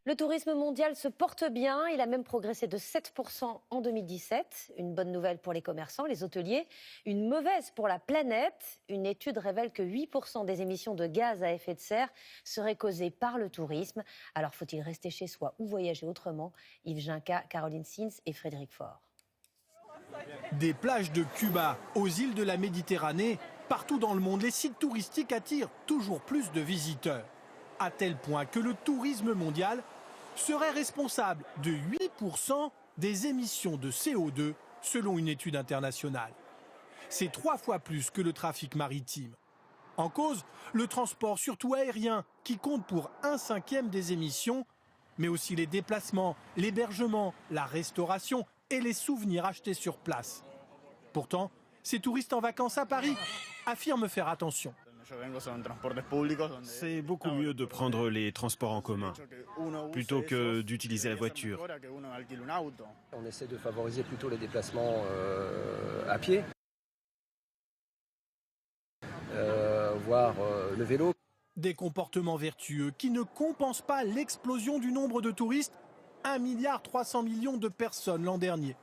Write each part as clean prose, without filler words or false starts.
Le tourisme mondial se porte bien, il a même progressé de 7% en 2017. Une bonne nouvelle pour les commerçants, les hôteliers, une mauvaise pour la planète. Une étude révèle que 8% des émissions de gaz à effet de serre seraient causées par le tourisme. Alors faut-il rester chez soi ou voyager autrement? Yves Ginca, Caroline Sins et Frédéric Faure. Des plages de Cuba aux îles de la Méditerranée, partout dans le monde, les sites touristiques attirent toujours plus de visiteurs. À tel point que le tourisme mondial serait responsable de 8% des émissions de CO2 selon une étude internationale. C'est 3 fois plus que le trafic maritime. En cause, le transport, surtout aérien, qui compte pour 1/5 des émissions, mais aussi les déplacements, l'hébergement, la restauration et les souvenirs achetés sur place. Pourtant, ces touristes en vacances à Paris affirment faire attention. C'est beaucoup mieux de prendre les transports en commun plutôt que d'utiliser la voiture. On essaie de favoriser plutôt les déplacements à pied, voire le vélo. Des comportements vertueux qui ne compensent pas l'explosion du nombre de touristes, 1,3 milliard de personnes l'an dernier.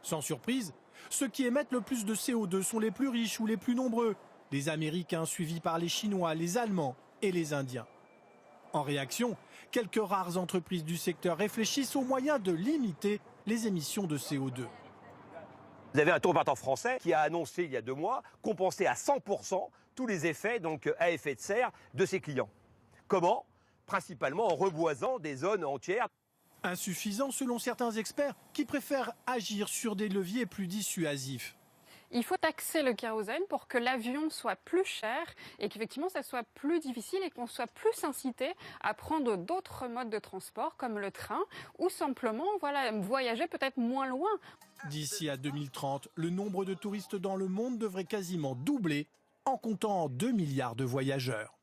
Sans surprise, ceux qui émettent le plus de CO2 sont les plus riches ou les plus nombreux, les Américains suivis par les Chinois, les Allemands et les Indiens. En réaction, quelques rares entreprises du secteur réfléchissent aux moyens de limiter les émissions de CO2. Vous avez un tour partant français qui a annoncé il y a 2 mois compenser à 100% tous les effets à effet de serre de ses clients. Comment? Principalement en reboisant des zones entières. Insuffisant selon certains experts qui préfèrent agir sur des leviers plus dissuasifs. Il faut taxer le kérosène pour que l'avion soit plus cher et qu'effectivement ça soit plus difficile et qu'on soit plus incité à prendre d'autres modes de transport comme le train ou simplement voyager peut-être moins loin. D'ici à 2030, le nombre de touristes dans le monde devrait quasiment doubler en comptant 2 milliards de voyageurs.